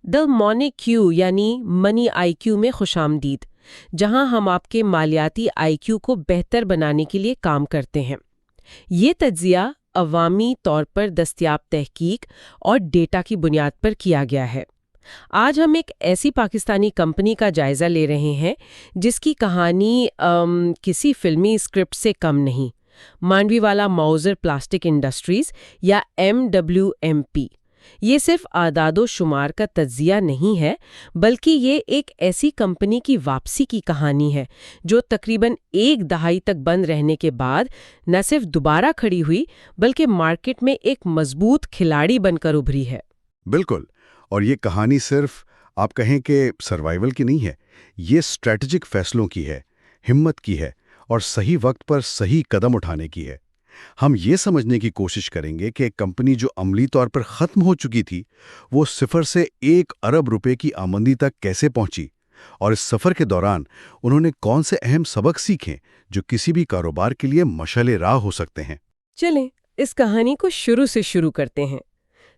د مونیکیو یعنی منی آئی کیو میں خوش آمدید، جہاں ہم آپ کے مالیاتی آئی کیو کو بہتر بنانے کے لیے کام کرتے ہیں۔ یہ تجزیہ عوامی طور پر دستیاب تحقیق اور ڈیٹا کی بنیاد پر کیا گیا ہے۔ آج ہم ایک ایسی پاکستانی کمپنی کا جائزہ لے رہے ہیں جس کی کہانی کسی فلمی اسکرپٹ سے کم نہیں۔ مانڈوی والا موزر پلاسٹک انڈسٹریز یا MWMP۔ یہ صرف اعداد و شمار کا تجزیہ نہیں ہے، بلکہ یہ ایک ایسی کمپنی کی واپسی کی کہانی ہے جو تقریباً ایک دہائی تک بند رہنے کے بعد نہ صرف دوبارہ کھڑی ہوئی بلکہ مارکیٹ میں ایک مضبوط کھلاڑی بن کر ابھری ہے۔ بالکل، اور یہ کہانی صرف آپ کہیں کہ سروائیول کی نہیں ہے، یہ اسٹریٹجک فیصلوں کی ہے، ہمت کی ہے اور صحیح وقت پر صحیح قدم اٹھانے کی ہے۔ ہم یہ سمجھنے کی کوشش کریں گے کہ ایک کمپنی جو عملی طور پر ختم ہو چکی تھی، وہ 0 سے 1 ارب روپے کی آمدنی تک کیسے پہنچی، اور اس سفر کے دوران انہوں نے کون سے اہم سبق سیکھے جو کسی بھی کاروبار کے لیے مشعل راہ ہو سکتے ہیں۔ چلیں اس کہانی کو شروع سے شروع کرتے ہیں۔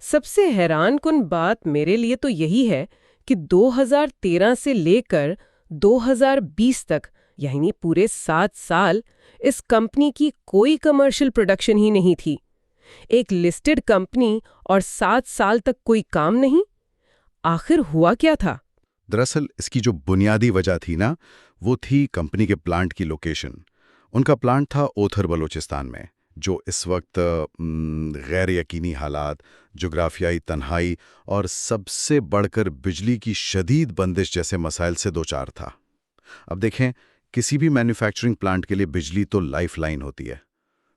سب سے حیران کن بات میرے لیے تو یہی ہے کہ 2013 سے لے کر 2020 تک، یعنی پورے 7 سال، اس کمپنی کی کوئی کمرشل پروڈکشن ہی نہیں تھی۔ ایک لسٹڈ کمپنی اور 7 سال تک کوئی کام نہیں؟ آخر ہوا کیا تھا؟ دراصل اس کی جو بنیادی وجہ تھی نا، وہ تھی کمپنی کے پلانٹ کی لوکیشن۔ ان کا پلانٹ تھا اوتھر بلوچستان میں، جو اس وقت غیر یقینی حالات، جغرافیائی تنہائی اور سب سے بڑھ کر بجلی کی شدید بندش جیسے مسائل سے دوچار تھا۔ اب دیکھیں، کسی بھی مینوفیکچرنگ پلانٹ کے لیے بجلی تو لائف لائن ہوتی ہے۔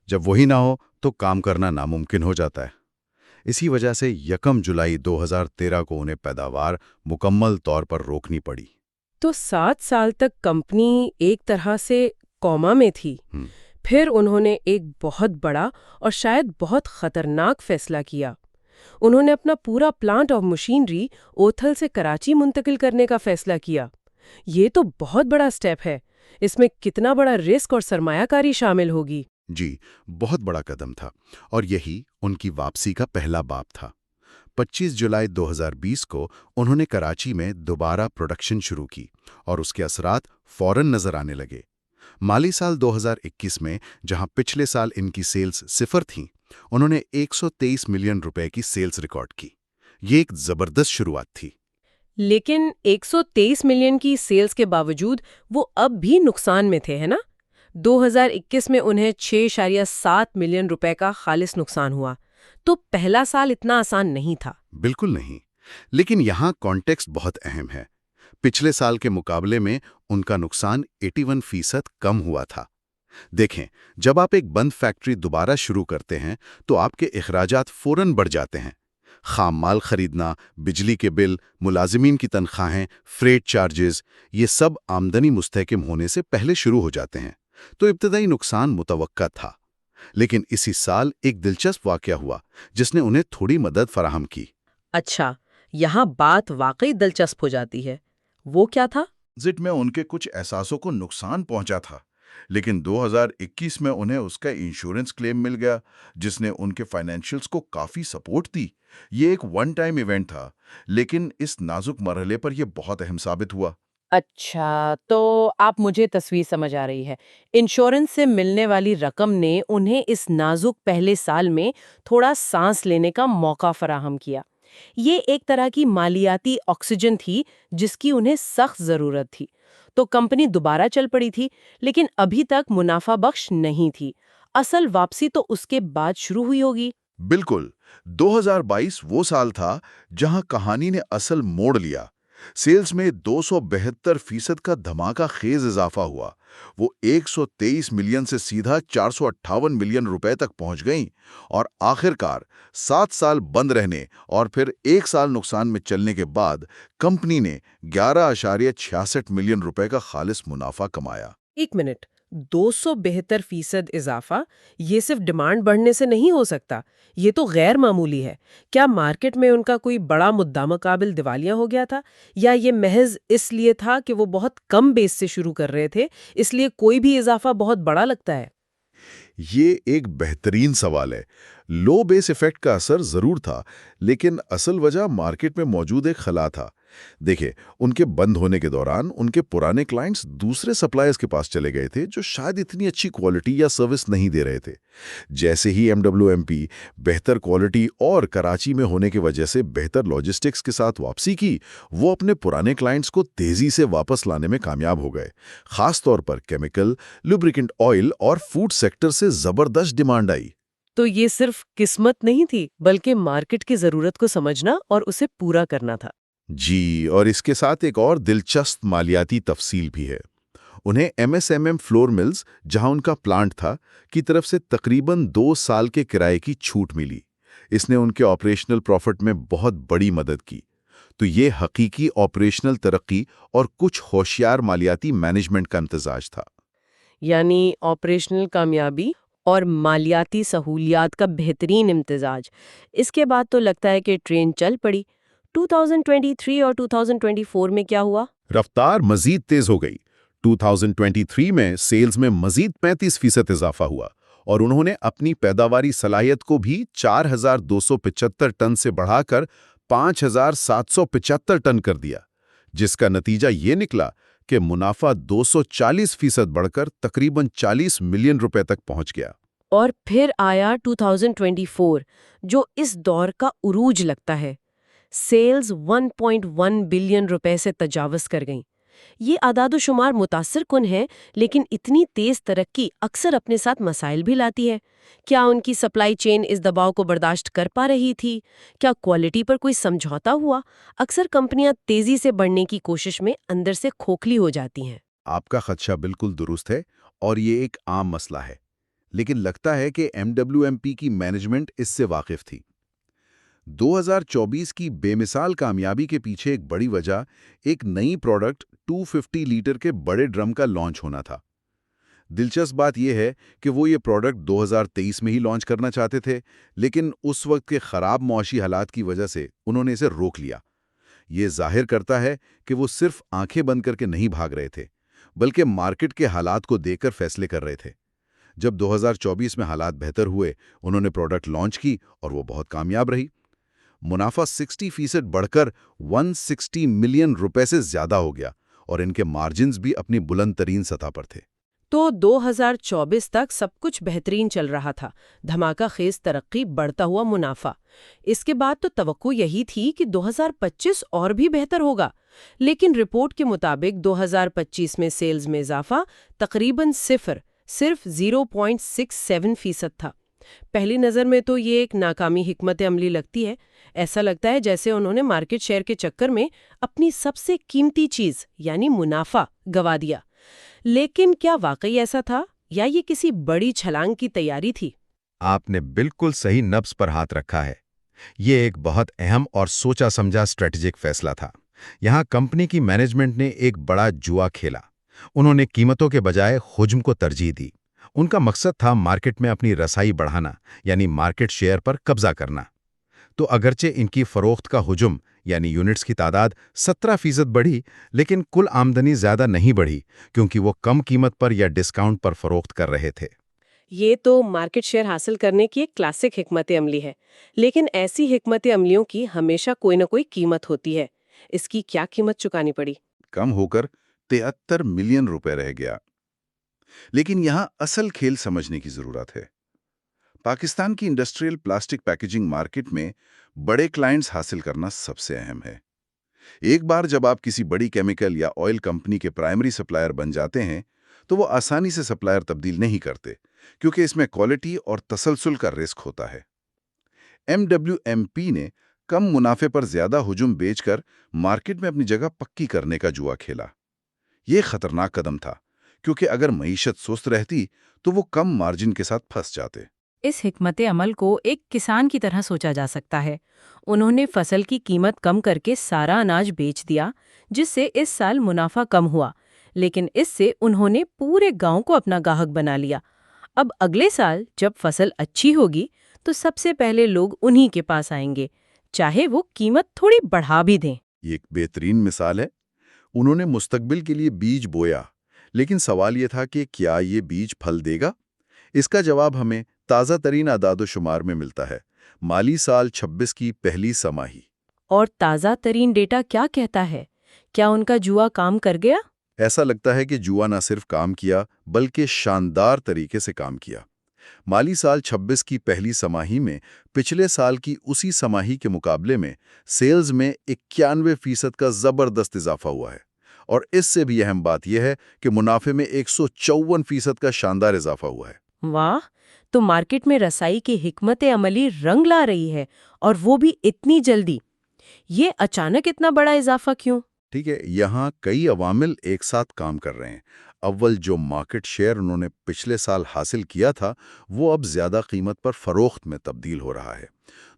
جب وہی نہ ہو تو کام کرنا ناممکن ہو جاتا ہے۔ اسی وجہ سے 1 جولائی 2013 کو انہیں پیداوار مکمل طور پر روکنی پڑی۔ تو 7 سال تک کمپنی ایک طرح سے کوما میں تھی۔ پھر انہوں نے ایک بہت بڑا اور شاید بہت خطرناک فیصلہ کیا۔ انہوں نے اپنا پورا پلانٹ آف مشینری اوتھل سے کراچی منتقل کرنے کا فیصلہ کیا۔ یہ تو بہت بڑا سٹیپ ہے۔ اس میں کتنا بڑا رسک اور سرمایہ کاری شامل ہوگی؟ جی، بہت بڑا قدم تھا، اور یہی ان کی واپسی کا پہلا باب تھا۔ 25 جولائی 2020 کو انہوں نے کراچی میں دوبارہ پروڈکشن شروع کی، اور اس کے اثرات فوراً نظر آنے لگے۔ مالی سال 2021 میں، جہاں پچھلے سال ان کی سیلز 0 تھیں، انہوں نے 123 ملین روپے کی سیلز ریکارڈ کی۔ یہ ایک زبردست شروعات تھی۔ لیکن 123 ملین کی سیلز کے باوجود وہ اب بھی نقصان میں تھے، ہے نا؟ 2021 میں انہیں 6.7 ملین روپے کا خالص نقصان ہوا۔ تو پہلا سال اتنا آسان نہیں تھا۔ بالکل نہیں، لیکن یہاں کانٹیکسٹ بہت اہم ہے۔ پچھلے سال کے مقابلے میں ان کا نقصان 81% کم ہوا تھا۔ دیکھیں، جب آپ ایک بند فیکٹری دوبارہ شروع کرتے ہیں تو آپ کے اخراجات فوراً بڑھ جاتے ہیں۔ خام مال خریدنا، بجلی کے بل، ملازمین کی تنخواہیں، فریٹ چارجز، یہ سب آمدنی مستحکم ہونے سے پہلے شروع ہو جاتے ہیں۔ تو ابتدائی نقصان متوقع تھا، لیکن اسی سال ایک دلچسپ واقعہ ہوا جس نے انہیں تھوڑی مدد فراہم کی۔ اچھا، یہاں بات واقعی دلچسپ ہو جاتی ہے۔ وہ کیا تھا؟ ایگزٹ میں ان کے کچھ احساسوں کو نقصان پہنچا تھا، لیکن 2021 میں انہیں اس کا انشورنس کلیم مل گیا جس نے ان کے فائنینشلز کو کافی سپورٹ دی۔ یہ ایک ون ٹائم ایونٹ تھا، لیکن اس نازک مرحلے پر یہ بہت اہم ثابت ہوا۔ اچھا، تو آپ مجھے تصویر سمجھ آ رہی ہے۔ انشورنس سے ملنے والی رقم نے انہیں اس نازک پہلے سال میں تھوڑا سانس لینے کا موقع فراہم کیا۔ یہ ایک طرح کی مالیاتی آکسیجن تھی جس کی انہیں سخت ضرورت تھی۔ تو کمپنی دوبارہ چل پڑی تھی، لیکن ابھی تک منافع بخش نہیں تھی۔ اصل واپسی تو اس کے بعد شروع ہوئی ہوگی۔ بالکل، 2022 وہ سال تھا جہاں کہانی نے اصل موڑ لیا۔ سیلز میں 272% کا دھماکہ خیز اضافہ ہوا۔ وہ 123 ملین سے سیدھا 458 ملین روپے تک پہنچ گئیں، اور آخر کار 7 سال بند رہنے اور پھر 1 سال نقصان میں چلنے کے بعد کمپنی نے 11.66 ملین روپے کا خالص منافع کمایا۔ ایک منٹ، 272% اضافہ یہ صرف ڈیمانڈ بڑھنے سے نہیں ہو سکتا، یہ تو غیر معمولی ہے۔ کیا مارکیٹ میں ان کا کوئی بڑا مدعا مقابل دیوالیہ ہو گیا تھا، یا یہ محض اس لیے تھا کہ وہ بہت کم بیس سے شروع کر رہے تھے، اس لیے کوئی بھی اضافہ بہت بڑا لگتا ہے؟ یہ ایک بہترین سوال ہے۔ لو بیس ایفیکٹ کا اثر ضرور تھا، لیکن اصل وجہ مارکیٹ میں موجود ایک خلا تھا۔ دیکھیں، ان کے بند ہونے کے دوران ان کے پرانے کلائنٹس دوسرے سپلائرز کے پاس چلے گئے تھے جو شاید اتنی اچھی کوالٹی یا سروس نہیں دے رہے تھے۔ جیسے ہی MWMP بہتر کوالٹی اور کراچی میں ہونے کی وجہ سے بہتر لاجسٹکس کے ساتھ واپسی کی، وہ اپنے پرانے کلائنٹس کو تیزی سے واپس لانے میں کامیاب ہو گئے۔ خاص طور پر کیمیکل، لوبریکنٹ آئل اور فوڈ سیکٹر سے زبردست ڈیمانڈ آئی۔ تو یہ صرف قسمت نہیں تھی، بلکہ مارکیٹ کی ضرورت کو سمجھنا اور اسے پورا کرنا تھا۔ جی، اور اس کے ساتھ ایک اور دلچسپ مالیاتی تفصیل بھی ہے۔ انہیں MSMM فلور ملز، جہاں ان کا پلانٹ تھا، کی طرف سے تقریباً 2 سال کے کرائے کی چھوٹ ملی۔ اس نے ان کے آپریشنل پروفٹ میں بہت بڑی مدد کی۔ تو یہ حقیقی آپریشنل ترقی اور کچھ ہوشیار مالیاتی مینجمنٹ کا امتزاج تھا۔ یعنی آپریشنل کامیابی اور مالیاتی سہولیات کا بہترین امتزاج۔ اس کے بعد تو لگتا ہے کہ ٹرین چل پڑی۔ 2023 اور 2024 میں کیا ہوا؟ رفتار مزید تیز ہو گئی۔ 2023 میں سیلز میں مزید 35% اضافہ ہوا، اور انہوں نے اپنی پیداواری صلاحیت کو بھی 4275 ٹن سے بڑھا کر 5775 ٹن کر دیا، جس کا نتیجہ یہ نکلا کہ منافع 240% بڑھ کر تقریباً 40 ملین روپے تک پہنچ گیا۔ اور پھر آیا 2024، جو اس دور کا عروج لگتا ہے۔ سیلز 1.1 بلین روپے سے تجاوز کر گئیں۔ یہ اعداد و شمار متاثر کن ہے، لیکن اتنی تیز ترقی اکثر اپنے ساتھ مسائل بھی لاتی ہے۔ کیا ان کی سپلائی چین اس دباؤ کو برداشت کر پا رہی تھی؟ کیا کوالٹی پر کوئی سمجھوتا ہوا؟ اکثر کمپنیاں تیزی سے بڑھنے کی کوشش میں اندر سے کھوکھلی ہو جاتی ہیں۔ آپ کا خدشہ بالکل درست ہے، اور یہ ایک عام مسئلہ ہے، لیکن لگتا ہے کہ MWMP کی مینجمنٹ اس سے واقف تھی۔ 2024 کی بے مثال کامیابی کے پیچھے ایک بڑی وجہ ایک نئی پروڈکٹ 250 لیٹر کے بڑے ڈرم کا لانچ ہونا تھا۔ دلچسپ بات یہ ہے کہ وہ یہ پروڈکٹ 2023 میں ہی لانچ کرنا چاہتے تھے، لیکن اس وقت کے خراب معاشی حالات کی وجہ سے انہوں نے اسے روک لیا۔ یہ ظاہر کرتا ہے کہ وہ صرف آنکھیں بند کر کے نہیں بھاگ رہے تھے، بلکہ مارکیٹ کے حالات کو دیکھ کر فیصلے کر رہے تھے۔ جب 2024 میں حالات بہتر ہوئے، انہوں نے پروڈکٹ لانچ کی اور وہ بہت کامیاب رہی۔ منافع 60% بڑھ کر 160 ملین روپے سے زیادہ ہو گیا، اور ان کے مارجنز بھی اپنی بلند ترین سطح پر تھے۔ تو 2024 تک سب کچھ بہترین چل رہا تھا، دھماکہ خیز ترقی، بڑھتا ہوا منافع۔ اس کے بعد تو توقع یہی تھی کہ 2025 اور بھی بہتر ہوگا، لیکن رپورٹ کے مطابق 2025 میں سیلز میں اضافہ تقریباً صرف 0.67% تھا۔ پہلی نظر میں تو یہ ایک ناکامی حکمت عملی لگتی ہے۔ ایسا لگتا ہے جیسے انہوں نے مارکیٹ شیئر کے چکر میں اپنی سب سے قیمتی چیز یعنی منافع گوا دیا۔ لیکن کیا واقعی ایسا تھا، یا یہ کسی بڑی چھلانگ کی تیاری تھی؟ آپ نے بالکل صحیح نبض پر ہاتھ رکھا ہے۔ یہ ایک بہت اہم اور سوچا سمجھا اسٹریٹجک فیصلہ تھا۔ یہاں کمپنی کی مینجمنٹ نے ایک بڑا جوا کھیلا۔ انہوں نے قیمتوں کے بجائے حجم کو ترجیح دی۔ ان کا مقصد تھا مارکیٹ میں اپنی رسائی بڑھانا، یعنی مارکیٹ شیئر پر قبضہ کرنا۔ تو اگرچہ ان کی فروخت کا حجم یعنی یونٹس کی تعداد 17% بڑھی، لیکن کل آمدنی زیادہ نہیں بڑھی، کیونکہ وہ کم قیمت پر یا ڈسکاؤنٹ پر فروخت کر رہے تھے۔ یہ تو مارکیٹ شیئر حاصل کرنے کی ایک کلاسک حکمت عملی ہے، لیکن ایسی حکمت عملیوں کی ہمیشہ کوئی نہ کوئی قیمت ہوتی ہے۔ اس کی کیا قیمت چکانی پڑی؟ کم ہو کر 73 ملین روپے رہ گیا۔ لیکن یہاں اصل کھیل سمجھنے کی ضرورت ہے۔ پاکستان کی انڈسٹریل پلاسٹک پیکیجنگ مارکیٹ میں بڑے کلائنٹس حاصل کرنا سب سے اہم ہے۔ ایک بار جب آپ کسی بڑی کیمیکل یا آئل کمپنی کے پرائمری سپلائر بن جاتے ہیں، تو وہ آسانی سے سپلائر تبدیل نہیں کرتے، کیونکہ اس میں کوالٹی اور تسلسل کا رسک ہوتا ہے۔ MWMP نے کم منافع پر زیادہ ہجوم بیچ کر مارکیٹ میں اپنی جگہ پکی کرنے کا جوا کھیلا۔ یہ خطرناک قدم تھا، کیونکہ اگر معیشت سست رہتی تو وہ کم مارجن کے ساتھ پھنس جاتے۔ اس حکمت عمل کو ایک کسان کی طرح سوچا جا سکتا ہے۔ انہوں نے فصل کی قیمت کم کر کے سارا اناج بیچ دیا، جس سے اس سال منافع کم ہوا، لیکن اس سے انہوں نے پورے گاؤں کو اپنا گاہک بنا لیا۔ اب اگلے سال جب فصل اچھی ہوگی تو سب سے پہلے لوگ انہی کے پاس آئیں گے، چاہے وہ قیمت تھوڑی بڑھا بھی دیں۔ یہ ایک بہترین مثال ہے۔ انہوں نے مستقبل کے لیے بیج بویا، لیکن سوال یہ تھا کہ کیا یہ بیج پھل دے گا؟ اس کا جواب ہمیں تازہ ترین اعداد و شمار میں ملتا ہے، مالی سال 26 کی پہلی سماہی۔ اور تازہ ترین ڈیٹا کیا کہتا ہے؟ کیا ان کا جوا کام کر گیا؟ ایسا لگتا ہے کہ جوا نہ صرف کام کیا بلکہ شاندار طریقے سے کام کیا۔ مالی سال 26 کی پہلی سماہی میں پچھلے سال کی اسی سماہی کے مقابلے میں سیلز میں 91% کا زبردست اضافہ ہوا ہے، اور اس سے بھی اہم بات یہ ہے کہ منافع میں 154% کا شاندار اضافہ ہوا ہے۔ واہ، تو مارکیٹ میں رسائی کی حکمت عملی رنگ لا رہی ہے، اور وہ بھی اتنی جلدی۔ یہ اچانک اتنا بڑا اضافہ کیوں؟ ٹھیک ہے، یہاں کئی عوامل ایک ساتھ کام کر رہے ہیں۔ اول، جو مارکیٹ شیئر انہوں نے پچھلے سال حاصل کیا تھا وہ اب زیادہ قیمت پر فروخت میں تبدیل ہو رہا ہے۔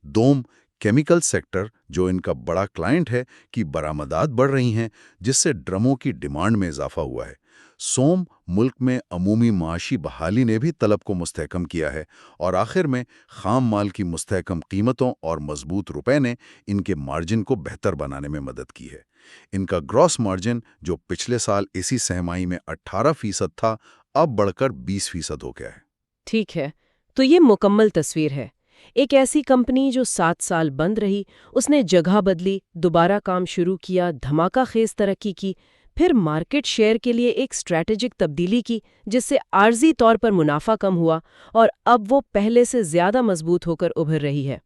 دوم، کیمیکل سیکٹر جو ان کا بڑا کلائنٹ ہے کی برآمدات بڑھ رہی ہیں، جس سے ڈرموں کی ڈیمانڈ میں اضافہ ہوا ہے۔ سوم، ملک میں عمومی معاشی بحالی نے بھی طلب کو مستحکم کیا ہے، اور آخر میں خام مال کی مستحکم قیمتوں اور مضبوط روپے نے ان کے مارجن کو بہتر بنانے میں مدد کی ہے۔ ان کا گراس مارجن جو پچھلے سال اسی سہمائی میں 18% تھا، اب بڑھ کر 20% ہو گیا ہے۔ ٹھیک ہے، تو یہ مکمل تصویر ہے۔ ایک ایسی کمپنی جو 7 سال بند رہی، اس نے جگہ بدلی، دوبارہ کام شروع کیا، دھماکہ خیز ترقی کی، پھر مارکیٹ شیئر کے لیے ایک اسٹریٹجک تبدیلی کی جس سے عارضی طور پر منافع کم ہوا، اور اب وہ پہلے سے زیادہ مضبوط ہو کر ابھر رہی ہے۔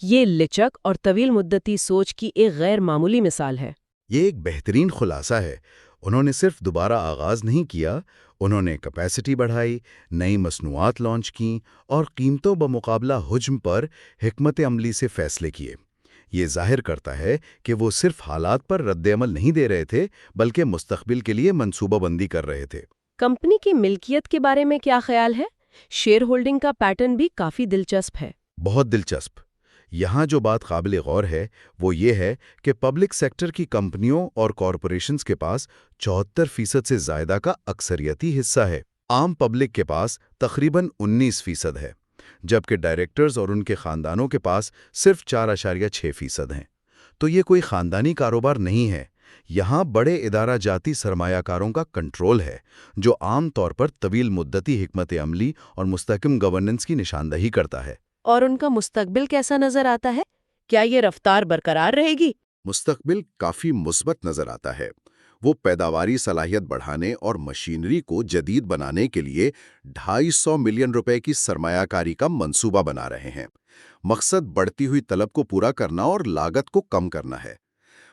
یہ لچک اور طویل مدتی سوچ کی ایک غیر معمولی مثال ہے۔ یہ ایک بہترین خلاصہ ہے۔ انہوں نے صرف دوبارہ آغاز نہیں کیا، انہوں نے کیپیسٹی بڑھائی، نئی مصنوعات لانچ کیں، اور قیمتوں بمقابلہ حجم پر حکمت عملی سے فیصلے کیے۔ یہ ظاہر کرتا ہے کہ وہ صرف حالات پر رد عمل نہیں دے رہے تھے بلکہ مستقبل کے لیے منصوبہ بندی کر رہے تھے۔ کمپنی کی ملکیت کے بارے میں کیا خیال ہے؟ شیئر ہولڈنگ کا پیٹرن بھی کافی دلچسپ ہے۔ بہت دلچسپ۔ یہاں جو بات قابل غور ہے وہ یہ ہے کہ پبلک سیکٹر کی کمپنیوں اور کارپوریشنز کے پاس 74% سے زیادہ کا اکثریتی حصہ ہے۔ عام پبلک کے پاس تقریباً 19% ہے، جبکہ ڈائریکٹرز اور ان کے خاندانوں کے پاس صرف 4.6% ہیں۔ تو یہ کوئی خاندانی کاروبار نہیں ہے، یہاں بڑے ادارہ جاتی سرمایہ کاروں کا کنٹرول ہے، جو عام طور پر طویل مدتی حکمت عملی اور مستحکم گورننس کی نشاندہی کرتا ہے۔ اور ان کا مستقبل کیسا نظر آتا ہے؟ کیا یہ رفتار برقرار رہے گی؟ مستقبل کافی مثبت نظر آتا ہے۔ وہ پیداواری صلاحیت بڑھانے اور مشینری کو جدید بنانے کے لیے 250 ملین روپے کی سرمایہ کاری کا منصوبہ بنا رہے ہیں۔ مقصد بڑھتی ہوئی طلب کو پورا کرنا اور لاگت کو کم کرنا ہے۔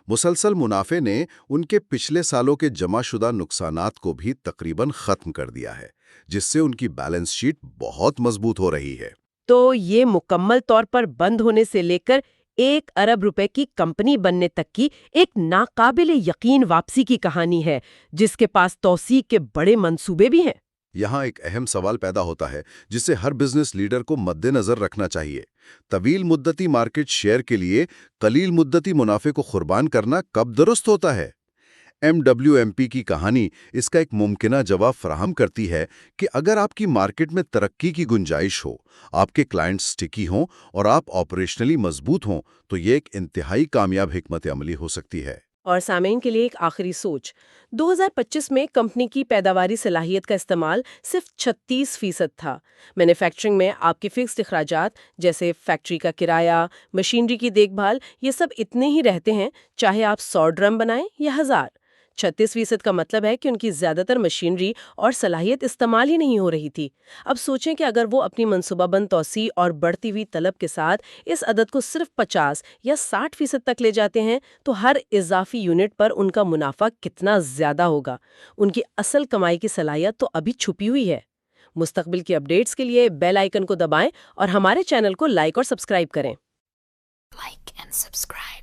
مسلسل منافع نے ان کے پچھلے سالوں کے جمع شدہ نقصانات کو بھی تقریباً ختم کر دیا ہے، جس سے ان کی بیلنس شیٹ بہت مضبوط ہو رہی ہے۔ تو یہ مکمل طور پر بند ہونے سے لے کر 1 ارب روپے کی کمپنی بننے تک کی ایک ناقابل یقین واپسی کی کہانی ہے، جس کے پاس توسیع کے بڑے منصوبے بھی ہیں۔ یہاں ایک اہم سوال پیدا ہوتا ہے جسے ہر بزنس لیڈر کو مد نظر رکھنا چاہیے۔ طویل مدتی مارکیٹ شیئر کے لیے قلیل مدتی منافع کو قربان کرنا کب درست ہوتا ہے؟ MWMP کی کہانی اس کا ایک ممکنہ جواب فراہم کرتی ہے کہ اگر آپ کی مارکیٹ میں ترقی کی گنجائش ہو، آپ کے کلائنٹس سٹکی ہوں اور آپ آپریشنلی مضبوط ہوں، تو یہ ایک انتہائی کامیاب حکمت عملی ہو سکتی ہے۔ اور سامعین کے لیے ایک آخری سوچ، 2025 میں کمپنی کی پیداواری صلاحیت کا استعمال صرف 36% تھا۔ مینوفیکچرنگ میں آپ کے فکسڈ اخراجات جیسے فیکٹری کا کرایہ، مشینری کی دیکھ بھال، یہ سب اتنے ہی رہتے ہیں چاہے آپ 100 ڈرم بنائیں یا 1000۔ 36% کا مطلب ہے کہ ان کی زیادہ تر مشینری اور صلاحیت استعمال ہی نہیں ہو رہی تھی۔ اب سوچیں کہ اگر وہ اپنی منصوبہ بند توسیع اور بڑھتی ہوئی طلب کے ساتھ اس عدد کو صرف 50 یا 60% تک لے جاتے ہیں تو ہر اضافی یونٹ پر ان کا منافع کتنا زیادہ ہوگا۔ ان کی اصل کمائی کی صلاحیت تو ابھی چھپی ہوئی ہے۔ مستقبل کی اپڈیٹس کے لیے بیل آئیکن کو دبائیں اور ہمارے چینل کو لائک اور سبسکرائب کریں۔ Like and subscribe.